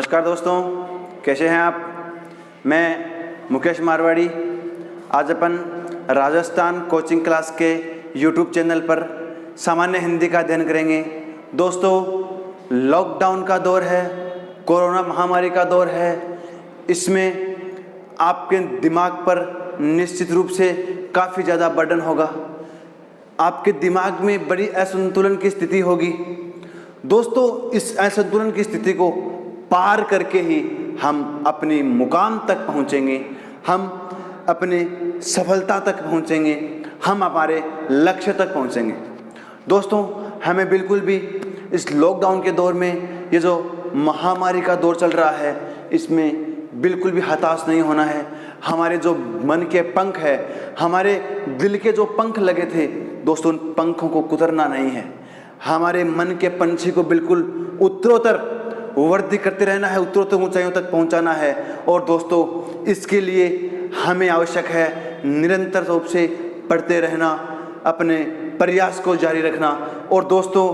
नमस्कार दोस्तों, कैसे हैं आप। मैं मुकेश मारवाड़ी। आज अपन राजस्थान कोचिंग क्लास के यूट्यूब चैनल पर सामान्य हिंदी का अध्ययन करेंगे। दोस्तों, लॉकडाउन का दौर है, कोरोना महामारी का दौर है। इसमें आपके दिमाग पर निश्चित रूप से काफ़ी ज़्यादा बर्डन होगा। आपके दिमाग में बड़ी असंतुलन की स्थिति होगी। दोस्तों, इस असंतुलन की स्थिति को पार करके ही हम अपनी मुकाम तक पहुंचेंगे, हम अपने सफलता तक पहुंचेंगे, हम हमारे लक्ष्य तक पहुंचेंगे। दोस्तों, हमें बिल्कुल भी इस लॉकडाउन के दौर में, ये जो महामारी का दौर चल रहा है, इसमें बिल्कुल भी हताश नहीं होना है। हमारे जो मन के पंख है, हमारे दिल के जो पंख लगे थे दोस्तों, उन पंखों को कुतरना नहीं है। हमारे मन के पंछी को बिल्कुल उत्तरोत्तर वृद्धि करते रहना है, उत्तरोत्तर ऊंचाइयों तक पहुंचाना है। और दोस्तों, इसके लिए हमें आवश्यक है निरंतर रूप से पढ़ते रहना, अपने प्रयास को जारी रखना। और दोस्तों,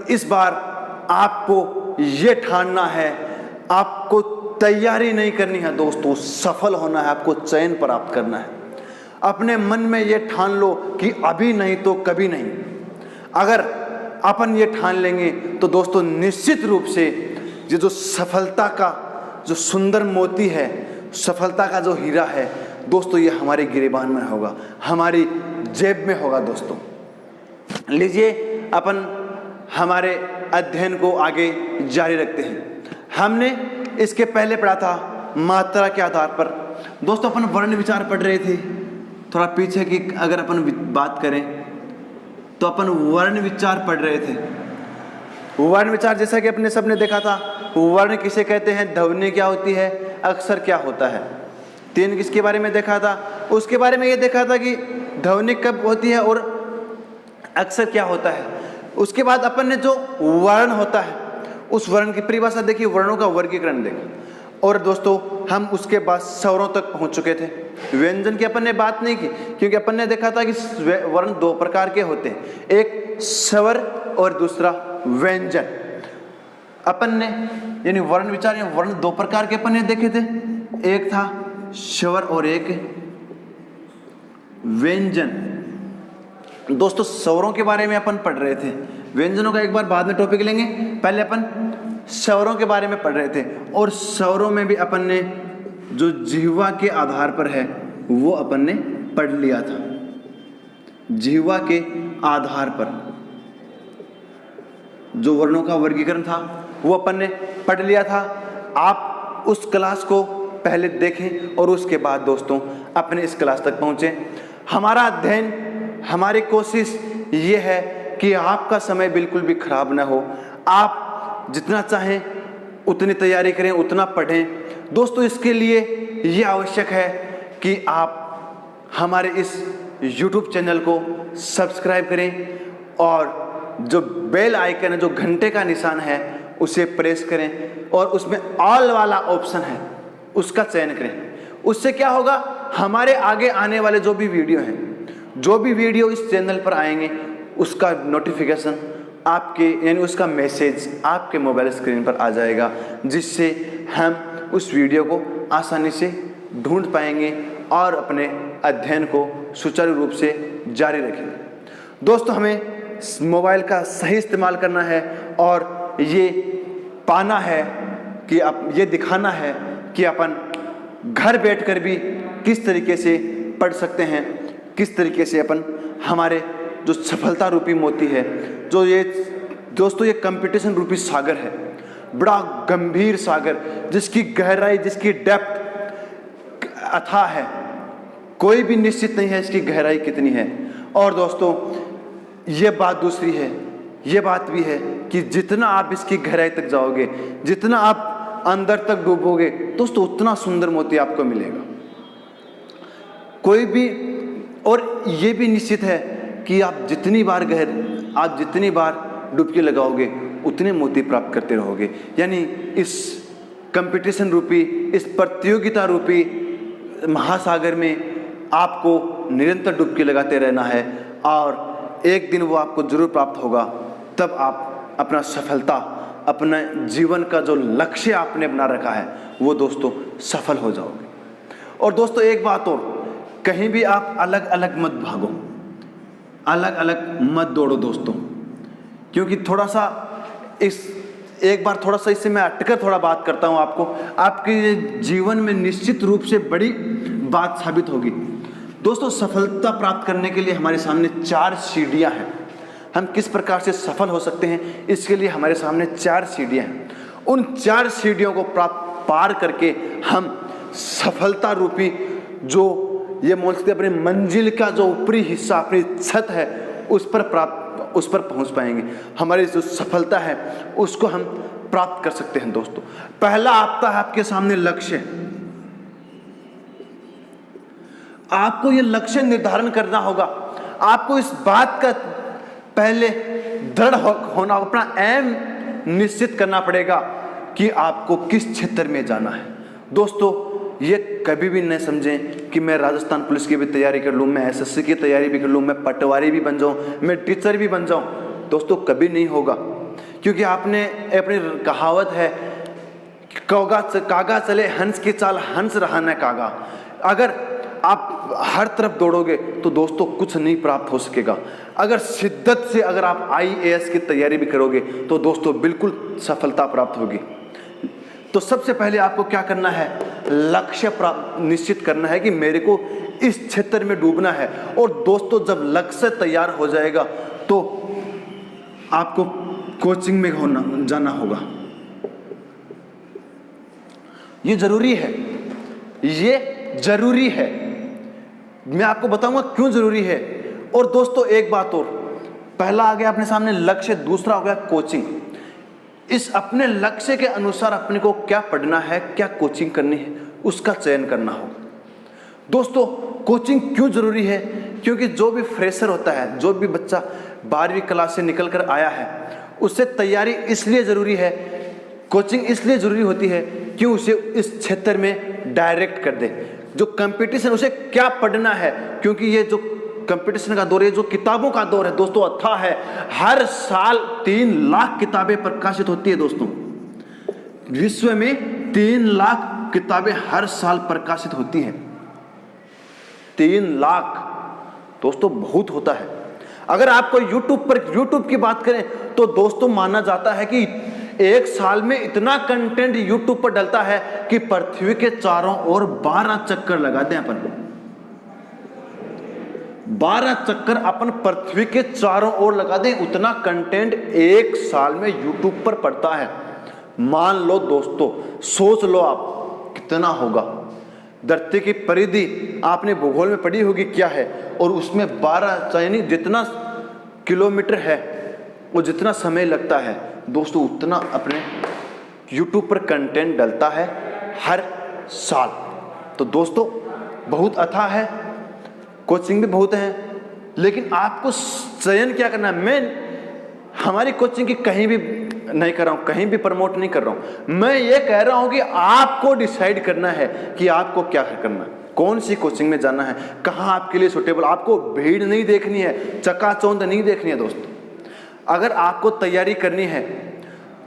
इस बार आपको ये ठानना है, आपको तैयारी नहीं करनी है दोस्तों, सफल होना है, आपको चयन प्राप्त करना है। अपने मन में ये ठान लो कि अभी नहीं तो कभी नहीं। अगर अपन ये ठान लेंगे तो दोस्तों, निश्चित रूप से ये जो सफलता का जो सुंदर मोती है, सफलता का जो हीरा है दोस्तों, ये हमारे गिरेबान में होगा, हमारी जेब में होगा। दोस्तों, लीजिए अपन हमारे अध्ययन को आगे जारी रखते हैं। हमने इसके पहले पढ़ा था मात्रा के आधार पर। दोस्तों, अपन वर्ण विचार पढ़ रहे थे। थोड़ा पीछे की अगर अपन बात करें तो अपन वर्ण विचार पढ़ रहे थे। वर्ण विचार जैसा कि अपने सबने देखा था, वर्ण किसे कहते हैं, ध्वनि क्या होती है, अक्षर क्या होता है। 3 किसके बारे में देखा था, उसके बारे में ये देखा था कि ध्वनि कब होती है और अक्षर क्या होता है। उसके बाद अपन ने जो वर्ण होता है उस वर्ण की परिभाषा देखी, वर्णों का वर्गीकरण देखा। और दोस्तों, हम उसके बाद स्वरों तक पहुंच चुके थे। व्यंजन की अपन ने बात नहीं की, क्योंकि अपन ने देखा था कि वर्ण 2 प्रकार के होते हैं, एक स्वर और दूसरा व्यंजन। अपन ने यानी वर्ण विचार या वर्ण 2 प्रकार के अपन ने देखे थे, एक था स्वर और एक व्यंजन। दोस्तों, स्वरों के बारे में अपन पढ़ रहे थे, व्यंजनों का एक बार बाद में टॉपिक लेंगे। पहले अपन स्वरों के बारे में पढ़ रहे थे। और स्वरों में भी अपन ने जो जिह्वा के आधार पर है वो अपन ने पढ़ लिया था। जिह्वा के आधार पर जो वर्णों का वर्गीकरण था वो अपन ने पढ़ लिया था। आप उस क्लास को पहले देखें और उसके बाद दोस्तों अपने इस क्लास तक पहुंचे। हमारा अध्ययन, हमारी कोशिश ये है कि आपका समय बिल्कुल भी खराब ना हो। आप जितना चाहें उतनी तैयारी करें, उतना पढ़ें। दोस्तों, इसके लिए ये आवश्यक है कि आप हमारे इस YouTube चैनल को सब्सक्राइब करें और जो बेल आइकन है, जो घंटे का निशान है, उसे प्रेस करें और उसमें ऑल वाला ऑप्शन है उसका चयन करें। उससे क्या होगा, हमारे आगे आने वाले जो भी वीडियो हैं, जो भी वीडियो इस चैनल पर आएंगे, उसका नोटिफिकेशन आपके यानी उसका मैसेज आपके मोबाइल स्क्रीन पर आ जाएगा, जिससे हम उस वीडियो को आसानी से ढूंढ पाएंगे और अपने अध्ययन को सुचारू रूप से जारी रखेंगे। दोस्तों, हमें मोबाइल का सही इस्तेमाल करना है और ये पाना है कि ये दिखाना है कि अपन घर बैठकर भी किस तरीके से पढ़ सकते हैं, किस तरीके से अपन हमारे जो सफलता रूपी मोती है, जो ये दोस्तों ये कंपटीशन रूपी सागर है, बड़ा गंभीर सागर, जिसकी गहराई, जिसकी डेप्थ अथाह है, कोई भी निश्चित नहीं है इसकी गहराई कितनी है। और दोस्तों, ये बात दूसरी है, ये बात भी है कि जितना आप इसकी गहराई तक जाओगे, जितना आप अंदर तक डूबोगे दोस्तों, उतना सुंदर मोती आपको मिलेगा। कोई भी, और ये भी निश्चित है कि आप जितनी बार डुबकी लगाओगे उतने मोती प्राप्त करते रहोगे। यानी इस कंपटीशन रूपी, इस प्रतियोगिता रूपी महासागर में आपको निरंतर डुबकी लगाते रहना है और एक दिन वो आपको जरूर प्राप्त होगा। तब आप अपना सफलता अपना जीवन का जो लक्ष्य आपने बना रखा है वो दोस्तों सफल हो जाओगे। और दोस्तों एक बात और, कहीं भी आप अलग अलग मत भागो, अलग अलग मत दौड़ो दोस्तों, क्योंकि थोड़ा सा एक बार थोड़ा सा इससे मैं अटकर थोड़ा बात करता हूँ आपको, आपके जीवन में निश्चित रूप से बड़ी बात साबित होगी। दोस्तों सफलता प्राप्त करने के लिए हमारे सामने 4 सीढ़ियाँ हैं। हम किस प्रकार से सफल हो सकते हैं, इसके लिए हमारे सामने 4 सीढ़ियाँ हैं। उन 4 सीढ़ियों को पार करके हम सफलता रूपी जो ये बोल सकते अपने मंजिल का जो ऊपरी हिस्सा, अपनी छत है, उस पर पहुंच पाएंगे। हमारी जो सफलता है उसको हम प्राप्त कर सकते हैं। दोस्तों पहला आता है आपके सामने लक्ष्य। आपको ये लक्ष्य निर्धारण करना होगा। आपको इस बात का पहले दृढ़ होना, अपना एम निश्चित करना पड़ेगा कि आपको किस क्षेत्र में जाना है। दोस्तों ये कभी भी न समझें कि मैं राजस्थान पुलिस की भी तैयारी कर लूँ, मैं एसएससी की तैयारी भी कर लूँ, मैं पटवारी भी बन जाऊँ, मैं टीचर भी बन जाऊँ। दोस्तों कभी नहीं होगा, क्योंकि आपने अपनी कहावत है कागा चले हंस की चाल, हंस रहा न कागा। अगर आप हर तरफ दौड़ोगे तो दोस्तों कुछ नहीं प्राप्त हो सकेगा। अगर शिद्दत से अगर आप IAS की तैयारी भी करोगे तो दोस्तों बिल्कुल सफलता प्राप्त होगी। तो सबसे पहले आपको क्या करना है, लक्ष्य निश्चित करना है कि मेरे को इस क्षेत्र में डूबना है। और दोस्तों जब लक्ष्य तैयार हो जाएगा तो आपको कोचिंग में जाना होगा। ये जरूरी है, ये जरूरी है। मैं आपको बताऊंगा क्यों जरूरी है। और दोस्तों एक बात और, पहला आ गया अपने सामने लक्ष्य, दूसरा हो गया कोचिंग। इस अपने लक्ष्य के अनुसार अपने को क्या पढ़ना है, क्या कोचिंग करनी है, उसका चयन करना होगा। दोस्तों कोचिंग क्यों जरूरी है, क्योंकि जो भी फ्रेशर होता है, जो भी बच्चा 12वीं क्लास से निकल कर आया है, उससे तैयारी इसलिए जरूरी है, कोचिंग इसलिए जरूरी होती है कि उसे इस क्षेत्र में डायरेक्ट कर दे। जो कंपटीशन, उसे क्या पढ़ना है, क्योंकि ये जो कंपटीशन का दौर है, जो किताबों का दौर है दोस्तों अथाह है। हर साल 3 लाख किताबें प्रकाशित होती है दोस्तों। विश्व में 3 लाख किताबें हर साल प्रकाशित होती हैं। 3 लाख दोस्तों बहुत होता है। अगर आपको यूट्यूब की बात करें तो दोस्तों माना जाता है कि एक साल में इतना कंटेंट यूट्यूब पर डलता है कि पृथ्वी के चारों ओर 12 चक्कर लगा दें अपन। 12 चक्कर अपन पृथ्वी के चारों ओर लगा दें, उतना कंटेंट एक साल में यूट्यूब पर पड़ता है। मान लो दोस्तों, सोच लो आप कितना होगा। धरती की परिधि आपने भूगोल में पढ़ी होगी क्या है, और उसमें 12 यानी जितना किलोमीटर है वो जितना समय लगता है दोस्तों, उतना अपने यूट्यूब पर कंटेंट डलता है हर साल। तो दोस्तों बहुत अथाह है, कोचिंग भी बहुत है, लेकिन आपको चयन क्या करना है। मैं हमारी कोचिंग की कहीं भी नहीं कर रहा हूं, कहीं भी प्रमोट नहीं कर रहा हूं। मैं ये कह रहा हूं कि आपको डिसाइड करना है कि आपको क्या करना है, कौन सी कोचिंग में जाना है, कहां आपके लिए सुटेबल। आपको भीड़ नहीं देखनी है, चकाचौंध नहीं देखनी है दोस्तों। अगर आपको तैयारी करनी है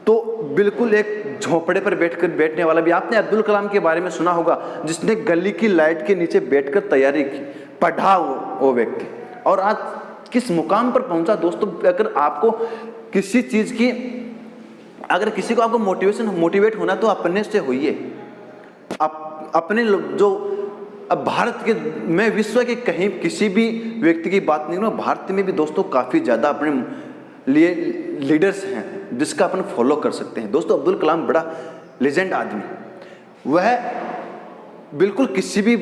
तो बिल्कुल एक झोपड़े पर बैठने वाला भी, आपने अब्दुल कलाम के बारे में सुना होगा, जिसने गली की लाइट के नीचे बैठकर तैयारी की, पढ़ा वो व्यक्ति, और आज किस मुकाम पर पहुंचा दोस्तों। अगर आपको किसी चीज की, अगर किसी को आपको मोटिवेट होना तो अपने से होइए। अपने जो अब भारत के, मैं विश्व के कहीं किसी भी व्यक्ति की बात नहीं करूँ, भारत में भी दोस्तों काफी ज्यादा अपने लिए लीडर्स हैं जिसका अपन फॉलो कर सकते हैं। दोस्तों अब्दुल कलाम बड़ा लेजेंड आदमी, वह बिल्कुल किसी भी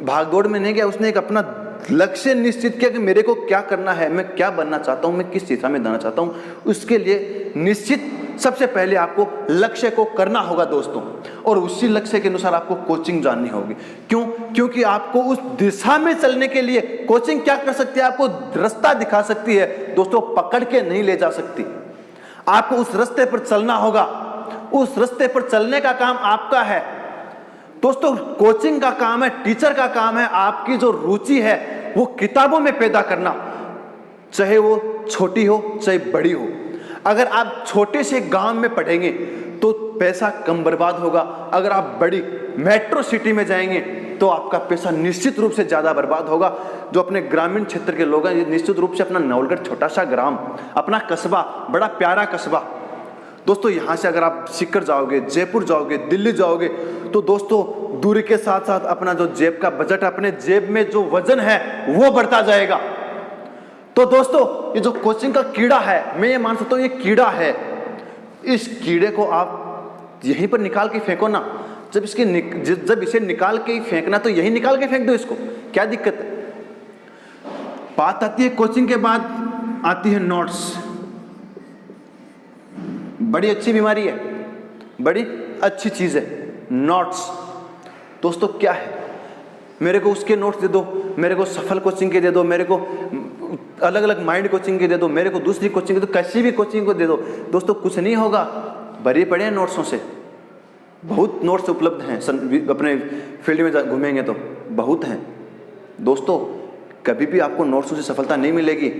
भागदौड़ में नहीं गया। उसने एक अपना लक्ष्य निश्चित किया कि मेरे को क्या करना है, मैं क्या बनना चाहता हूं, मैं किस दिशा में जाना चाहता हूं। उसके लिए निश्चित सबसे पहले आपको लक्ष्य को करना होगा दोस्तों, और उसी लक्ष्य के अनुसार आपको कोचिंग जाननी होगी। क्यों? क्योंकि आपको उस दिशा में चलने के लिए कोचिंग क्या कर सकती है, आपको रास्ता दिखा सकती है दोस्तों, पकड़ के नहीं ले जा सकती। आपको उस रास्ते पर चलना होगा, उस रास्ते पर चलने का काम आपका है दोस्तों। कोचिंग का काम है, टीचर का काम है आपकी जो रुचि है वो किताबों में पैदा करना, चाहे वो छोटी हो चाहे बड़ी हो। अगर आप छोटे से गांव में पढ़ेंगे तो पैसा कम बर्बाद होगा, अगर आप बड़ी मेट्रो सिटी में जाएंगे तो आपका पैसा निश्चित रूप से ज़्यादा बर्बाद होगा। जो अपने ग्रामीण क्षेत्र के लोग हैं, ये निश्चित रूप से अपना नवलगढ़ छोटा सा ग्राम, अपना कस्बा, बड़ा प्यारा कस्बा दोस्तों, यहाँ से अगर आप सीकर जाओगे, जयपुर जाओगे, दिल्ली जाओगे, तो दोस्तों दूरी के साथ साथ अपना जो जेब का बजट, अपने जेब में जो वजन है वो बढ़ता जाएगा। तो दोस्तों ये जो कोचिंग का कीड़ा है, मैं ये मान सकता हूँ ये कीड़ा है, इस कीड़े को आप यहीं पर निकाल के फेंको ना। जब इसे निकाल के ही फेंकना तो यहीं निकाल के फेंक दो इसको, क्या दिक्कत है। बात आती है कोचिंग के बाद आती है नोट्स। बड़ी अच्छी बीमारी है, बड़ी अच्छी चीज है नोट्स। दोस्तों क्या है, मेरे को उसके नोट्स दे दो, मेरे को सफल कोचिंग के दे दो, मेरे को अलग अलग माइंड कोचिंग के दे दो, मेरे को दूसरी कोचिंग के दो, कैसी भी कोचिंग को दे दो। दोस्तों कुछ नहीं होगा, भरे पड़े हैं नोट्सों से। बहुत नोट्स उपलब्ध हैं, अपने फील्ड में घूमेंगे तो बहुत हैं। दोस्तों कभी भी आपको नोट्सों से सफलता नहीं मिलेगी।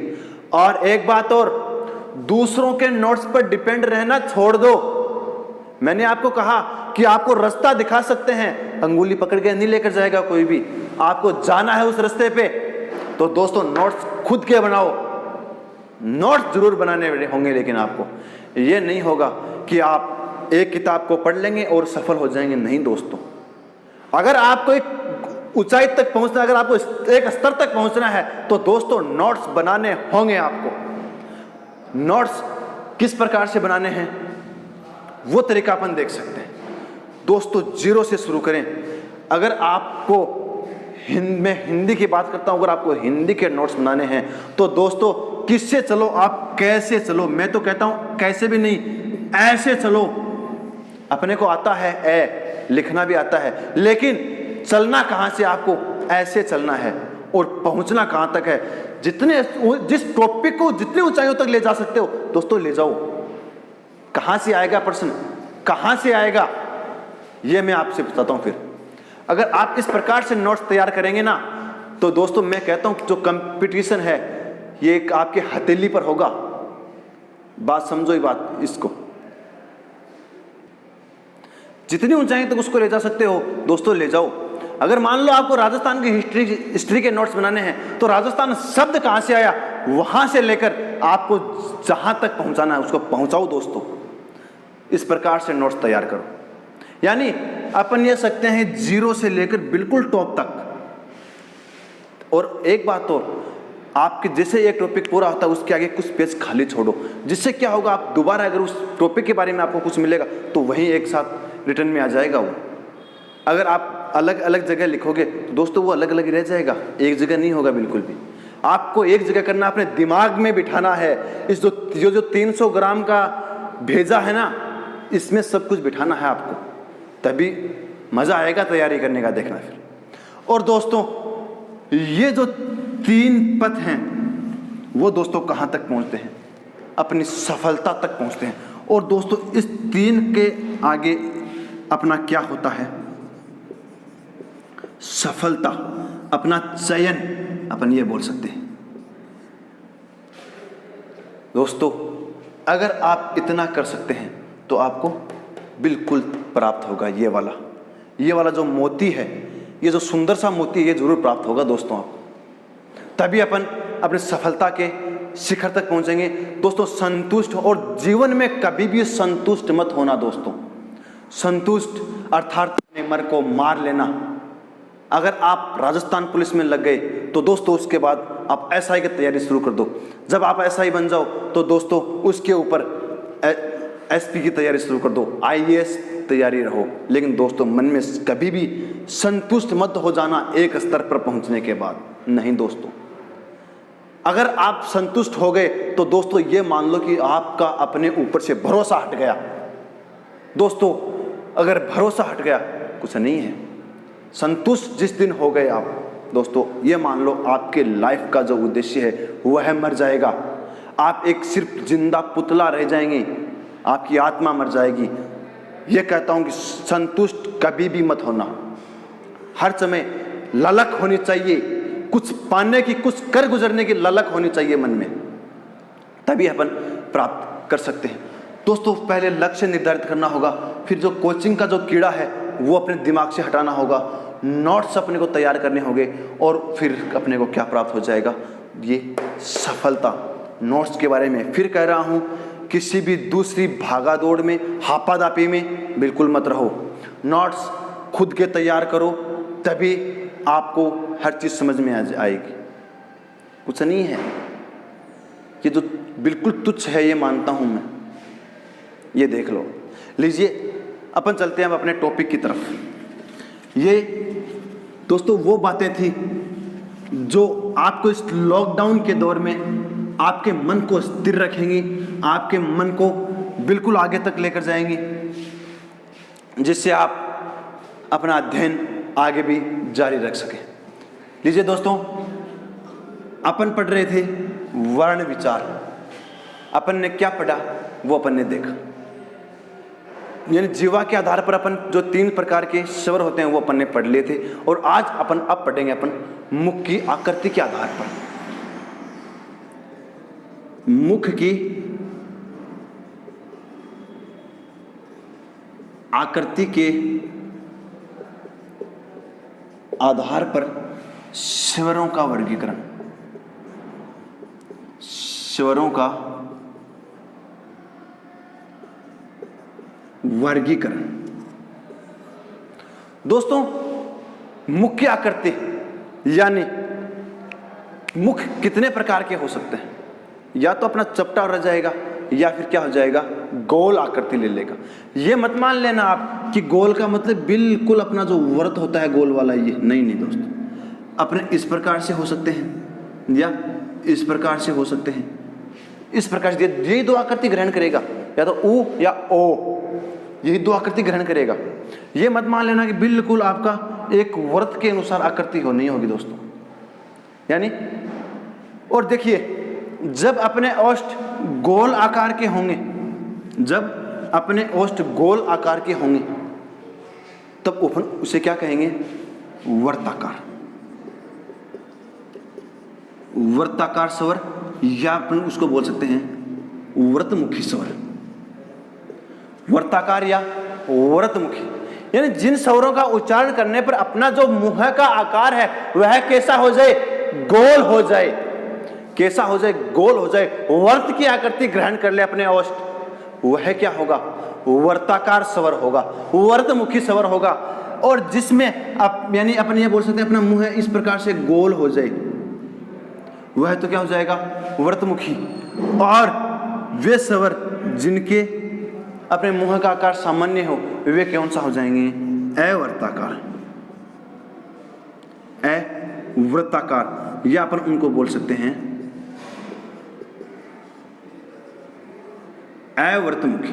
और एक बात और, दूसरों के नोट्स पर डिपेंड रहना छोड़ दो। मैंने आपको कहा कि आपको रास्ता दिखा सकते हैं, अंगुली पकड़ के नहीं लेकर जाएगा कोई भी, आपको जाना है उस रास्ते पे। तो दोस्तों नोट्स खुद के बनाओ, नोट्स जरूर बनाने होंगे, लेकिन आपको ये नहीं होगा कि आप एक किताब को पढ़ लेंगे और सफल हो जाएंगे। नहीं दोस्तों, अगर आपको एक ऊंचाई तक पहुंचना है, अगर आपको एक स्तर तक पहुंचना है, तो दोस्तों नोट्स बनाने होंगे आपको। नोट्स किस प्रकार से बनाने हैं वो तरीका अपन देख सकते हैं। दोस्तों जीरो से शुरू करें। अगर आपको मैं हिंदी की बात करता हूं, अगर आपको हिंदी के नोट्स बनाने हैं तो दोस्तों किससे चलो, आप कैसे चलो। मैं तो कहता हूं कैसे भी नहीं, ऐसे चलो। अपने को आता है ए, लिखना भी आता है, लेकिन चलना कहां से, आपको ऐसे चलना है। और पहुंचना कहां तक है, जिस टॉपिक को जितनी ऊंचाइयों तक ले जा सकते हो दोस्तों ले जाओ। कहां से आएगा प्रश्न, कहां से आएगा, ये मैं आपसे बताता हूं। फिर अगर आप इस प्रकार से नोट्स तैयार करेंगे ना, तो दोस्तों मैं कहता हूं कि जो कंपटीशन है ये आपके हथेली पर होगा। बात समझो, ये बात, इसको जितनी ऊंचाई तक उसको ले जा सकते हो दोस्तों ले जाओ। अगर मान लो आपको राजस्थान की हिस्ट्री के नोट्स बनाने हैं, तो राजस्थान शब्द कहां से आया वहां से लेकर आपको जहां तक पहुंचाना है उसको पहुंचाओ दोस्तों। इस प्रकार से नोट्स तैयार करो। यानी अपन ये सकते हैं जीरो से लेकर बिल्कुल टॉप तक। और एक बात और, आपके जैसे एक टॉपिक पूरा होता है उसके आगे कुछ पेज खाली छोड़ो, जिससे क्या होगा, आप दोबारा अगर उस टॉपिक के बारे में आपको कुछ मिलेगा तो वही एक साथ रिटर्न में आ जाएगा वो। अगर आप अलग अलग जगह लिखोगे तो दोस्तों वो अलग अलग ही रह जाएगा, एक जगह नहीं होगा बिल्कुल भी। आपको एक जगह करना, अपने दिमाग में बिठाना है। इस जो 300 ग्राम का भेजा है ना, इसमें सब कुछ बिठाना है आपको, तभी मजा आएगा तैयारी करने का, देखना फिर। और दोस्तों ये जो 3 पथ हैं वो दोस्तों कहां तक पहुंचते हैं, अपनी सफलता तक पहुंचते हैं। और दोस्तों इस 3 के आगे अपना क्या होता है, सफलता, अपना चयन, अपन ये बोल सकते हैं। दोस्तों अगर आप इतना कर सकते हैं तो आपको बिल्कुल प्राप्त होगा ये वाला जो मोती है, ये जो सुंदर सा मोती है, ये जरूर प्राप्त होगा दोस्तों आपको। तभी अपन अपने सफलता के शिखर तक पहुंचेंगे दोस्तों। संतुष्ट, और जीवन में कभी भी संतुष्ट मत होना दोस्तों। संतुष्ट अर्थात अपने मन को मार लेना। अगर आप राजस्थान पुलिस में लग गए तो दोस्तों उसके बाद आप एसआई की तैयारी शुरू कर दो। जब आप एसआई बन जाओ तो दोस्तों उसके ऊपर एसपी की तैयारी शुरू कर दो, आईएएस तैयारी रहो। लेकिन दोस्तों मन में कभी भी संतुष्ट मत हो जाना एक स्तर पर पहुंचने के बाद। नहीं दोस्तों, अगर आप संतुष्ट हो गए तो दोस्तों ये मान लो कि आपका अपने ऊपर से भरोसा हट गया। दोस्तों अगर भरोसा हट गया कुछ नहीं है। संतुष्ट जिस दिन हो गए आप दोस्तों, ये मान लो आपके लाइफ का जो उद्देश्य है वह मर जाएगा। आप एक सिर्फ जिंदा पुतला रह जाएंगे, आपकी आत्मा मर जाएगी। ये कहता हूं कि संतुष्ट कभी भी मत होना। हर समय ललक होनी चाहिए, कुछ पाने की, कुछ कर गुजरने की ललक होनी चाहिए मन में, तभी अपन प्राप्त कर सकते हैं। दोस्तों पहले लक्ष्य निर्धारित करना होगा, फिर जो कोचिंग का जो कीड़ा है वो अपने दिमाग से हटाना होगा, नोट्स अपने को तैयार करने होंगे और फिर अपने को क्या प्राप्त हो जाएगा, ये सफलता। नोट्स के बारे में फिर कह रहा हूँ, किसी भी दूसरी भागा दौड़ में, हापादापी में बिल्कुल मत रहो। नोट्स खुद के तैयार करो, तभी आपको हर चीज़ समझ में आएगी। कुछ नहीं है, ये जो बिल्कुल तुच्छ है ये मानता हूँ मैं, ये देख लो। लीजिए अपन चलते हैं अब अपने टॉपिक की तरफ। ये दोस्तों वो बातें थी जो आपको इस लॉकडाउन के दौर में आपके मन को स्थिर रखेंगी, आपके मन को बिल्कुल आगे तक लेकर जाएंगी, जिससे आप अपना अध्ययन आगे भी जारी रख सकें। लीजिए दोस्तों, अपन पढ़ रहे थे वर्ण विचार। अपन ने क्या पढ़ा वो अपन ने देखा, यानी जीवा के आधार पर अपन जो 3 प्रकार के स्वर होते हैं वो अपन ने पढ़ लिए थे। और आज अपन अब पढ़ेंगे अपन मुख की आकृति के आधार पर। मुख की आकृति के आधार पर स्वरों का वर्गीकरण, स्वरों का वर्गीकरण। दोस्तों मुख की आकृति यानी मुख कितने प्रकार के हो सकते हैं, या तो अपना चपटा रह जाएगा या फिर क्या हो जाएगा, गोल आकृति ले लेगा। ये मत मान लेना आप कि गोल का मतलब बिल्कुल अपना जो व्रत होता है गोल वाला, ये नहीं दोस्तों। अपने इस प्रकार से हो सकते हैं या इस प्रकार से हो सकते हैं, इस प्रकार से ये 2 आकृति ग्रहण करेगा, या तो उ या ओ, यही 2 आकृति ग्रहण करेगा। ये मत मान लेना कि बिल्कुल आपका एक व्रत के अनुसार आकृति नहीं होगी दोस्तों। यानी और देखिए, जब अपने ओष्ठ गोल आकार के होंगे, जब अपने ओष्ठ गोल आकार के होंगे तब अपन उसे क्या कहेंगे, वर्ताकार। वर्ताकार स्वर, या अपन उसको बोल सकते हैं व्रतमुखी स्वर। वर्ताकार या व्रतमुखी, यानी जिन स्वरों का उच्चारण करने पर अपना जो मुंह का आकार है वह कैसा हो जाए, गोल हो जाए। कैसा हो जाए, गोल हो जाए, वर्त की आकृति ग्रहण कर ले अपने ओष्ठ, वह क्या होगा, वर्ताकार स्वर होगा, वर्तमुखी स्वर होगा। और जिसमें यानी अपन ये बोल सकते हैं अपना मुंह इस प्रकार से गोल हो जाए, वह तो क्या हो जाएगा, वर्तमुखी। और वे स्वर जिनके अपने मुंह का आकार सामान्य हो, वे कौन सा हो जाएंगे, अवर्ताकार। अवर्ताकार, या अपन उनको बोल सकते हैं अवर्तमुखी।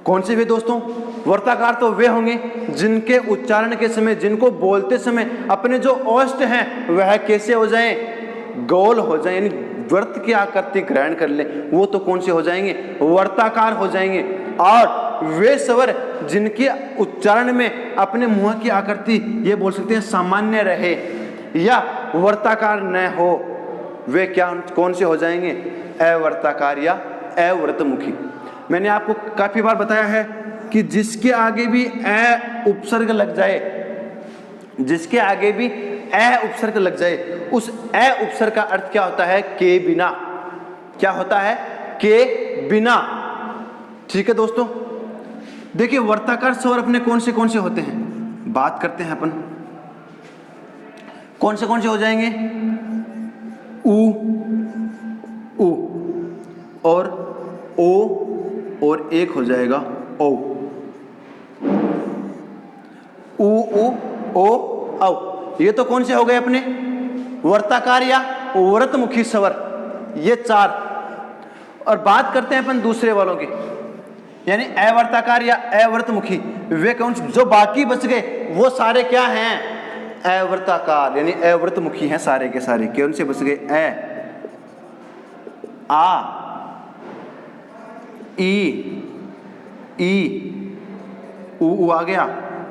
कौन से वे दोस्तों, वर्ताकार तो वे होंगे जिनके उच्चारण के समय, जिनको बोलते समय अपने जो ओष्ठ हैं वह कैसे हो जाएं, गोल हो जाएं, यानी व्रत की आकृति ग्रहण कर ले, वो तो कौन से हो जाएंगे, वर्ताकार हो जाएंगे। और वे स्वर जिनके उच्चारण में अपने मुंह की आकृति ये बोल सकते हैं सामान्य रहे या वर्ताकार न हो, वे क्या कौन से हो जाएंगे, अवर्ताकार या अव्रतमुखी। मैंने आपको काफी बार बताया है कि जिसके आगे भी अ उपसर्ग लग जाए, जिसके आगे भी अ उपसर्ग लग जाए, उस अ उपसर्ग का अर्थ क्या होता है, के बिना। क्या होता है, के बिना। ठीक है दोस्तों, देखिए वर्ताकार स्वर अपने कौन से होते हैं, बात करते हैं अपन। कौन से हो जाएंगे, उ, उ और ओ, और एक हो जाएगा ओ, उ, ओ, औ। ये तो कौन से हो गए अपने, वर्ताकार या व्रतमुखी स्वर, ये 4। और बात करते हैं अपन दूसरे वालों की, यानी अवर्ताकार या अव्रतमुखी। वे कौन से, जो बाकी बच गए वो सारे क्या हैं, अवर्ताकार यानी अव्रतमुखी हैं सारे के सारे। कौन से बच गए, आ, ई, उ आ गया,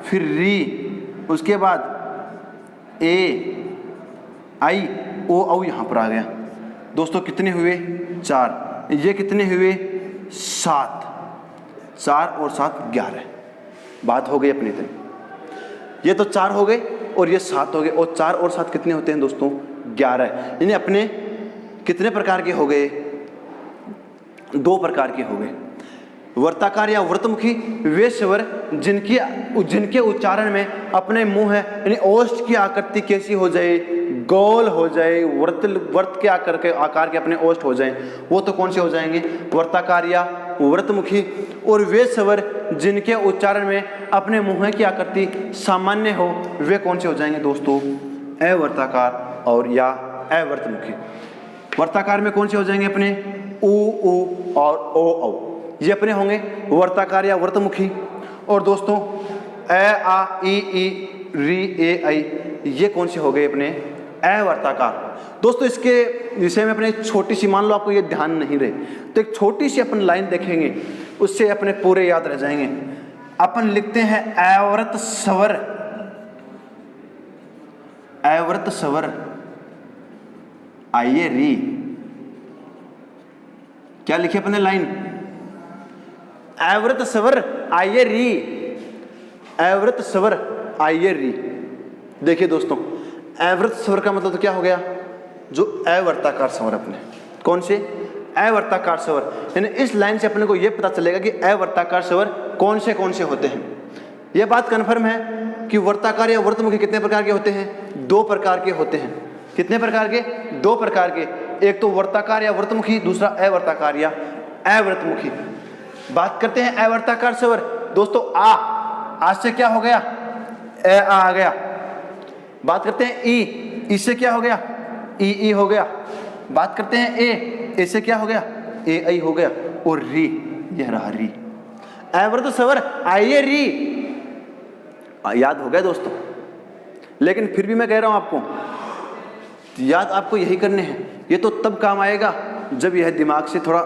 फिर री, उसके बाद ए, आई, ओ, औ यहाँ पर आ गया। दोस्तों कितने हुए, 4। ये कितने हुए 7, 4 और 7 11। बात हो गई अपनी इतनी। ये तो 4 हो गए और ये 7 हो गए, और 4 और 7 कितने होते हैं दोस्तों 11। यानी अपने कितने प्रकार के हो गए, 2 प्रकार के हो गए। वर्ताकार या वृत्तमुखी वे स्वर जिनके उच्चारण में अपने मुंह है यानी ओष्ठ की आकृति कैसी हो जाए, गोल हो जाए, वर्त के आकार के अपने ओष्ठ हो जाए, वो तो कौन से हो जाएंगे, वर्ताकार या वृत्तमुखी। और वे स्वर जिनके उच्चारण में अपने मुंह की आकृति सामान्य हो, वे कौन से हो जाएंगे दोस्तों, अवर्ताकार और या अवर्तमुखी। वर्ताकार में कौन से हो जाएंगे अपने उ और ओ, ये अपने होंगे वर्ताकार या वर्तमुखी। और दोस्तों आ ई री ए आई, ये कौन से हो गए अपने अवर्ताकार। दोस्तों इसके विषय में अपने छोटी सी, मान लो आपको ये ध्यान नहीं रहे तो एक छोटी सी अपन लाइन देखेंगे, उससे अपने पूरे याद रह जाएंगे। अपन लिखते हैं अवृत स्वर, अवृत स्वर आइए री, क्या लिखे अपने लाइन, अवृत स्वर आइए री, अवृत स्वर आइए री। देखिए दोस्तों अवृत स्वर का मतलब तो क्या हो गया, जो अवर्ताकार स्वर अपने, कौन से अवर्ताकार स्वर। यानी इस लाइन से अपने को यह पता चलेगा कि अवर्ताकार स्वर कौन से होते हैं। यह बात कन्फर्म है कि वर्ताकार या वर्तमुखी कितने प्रकार के होते हैं, 2 प्रकार के होते हैं। कितने प्रकार के, 2 प्रकार के। एक तो वर्ताकार या वर्तमुखी, दूसरा अवर्ताकार या अवर्तमुखी। बात करते हैं अवर्ताकार स्वर। दोस्तों आ से क्या हो गया, आ गया। बात करते हैं ई से क्या हो गया, ई हो गया। बात करते हैं ए से क्या हो गया, ए आई हो गया। और री, यह रहा री, अवर्त स्वर आइए री। याद हो गया दोस्तों, लेकिन फिर भी मैं कह रहा हूं आपको, याद आपको यही करने हैं। ये तो तब काम आएगा जब यह दिमाग से थोड़ा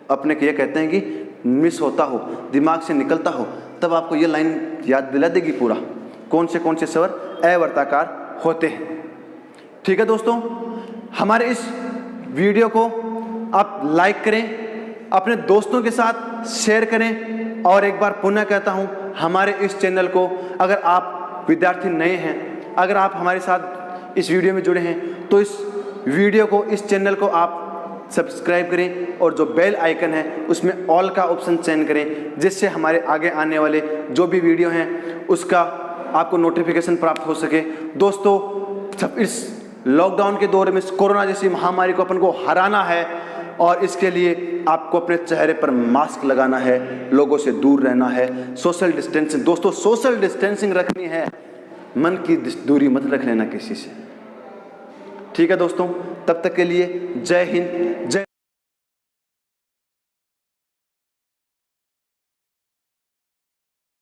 अपने ये कहते हैं कि मिस होता हो, दिमाग से निकलता हो, तब आपको ये लाइन याद दिला देगी पूरा, कौन से स्वर अवर्ताकार होते हैं। ठीक है दोस्तों, हमारे इस वीडियो को आप लाइक करें, अपने दोस्तों के साथ शेयर करें। और एक बार पुनः कहता हूं, हमारे इस चैनल को अगर आप विद्यार्थी नए हैं, अगर आप हमारे साथ इस वीडियो में जुड़े हैं, तो इस वीडियो को, इस चैनल को आप सब्सक्राइब करें और जो बेल आइकन है उसमें ऑल का ऑप्शन चयन करें, जिससे हमारे आगे आने वाले जो भी वीडियो हैं उसका आपको नोटिफिकेशन प्राप्त हो सके। दोस्तों जब इस लॉकडाउन के दौर में, कोरोना जैसी महामारी को अपन को हराना है, और इसके लिए आपको अपने चेहरे पर मास्क लगाना है, लोगों से दूर रहना है, सोशल डिस्टेंसिंग। दोस्तों सोशल डिस्टेंसिंग रखनी है, मन की दूरी मत रख लेना किसी से। ठीक है दोस्तों, तब तक के लिए जय हिंद, जय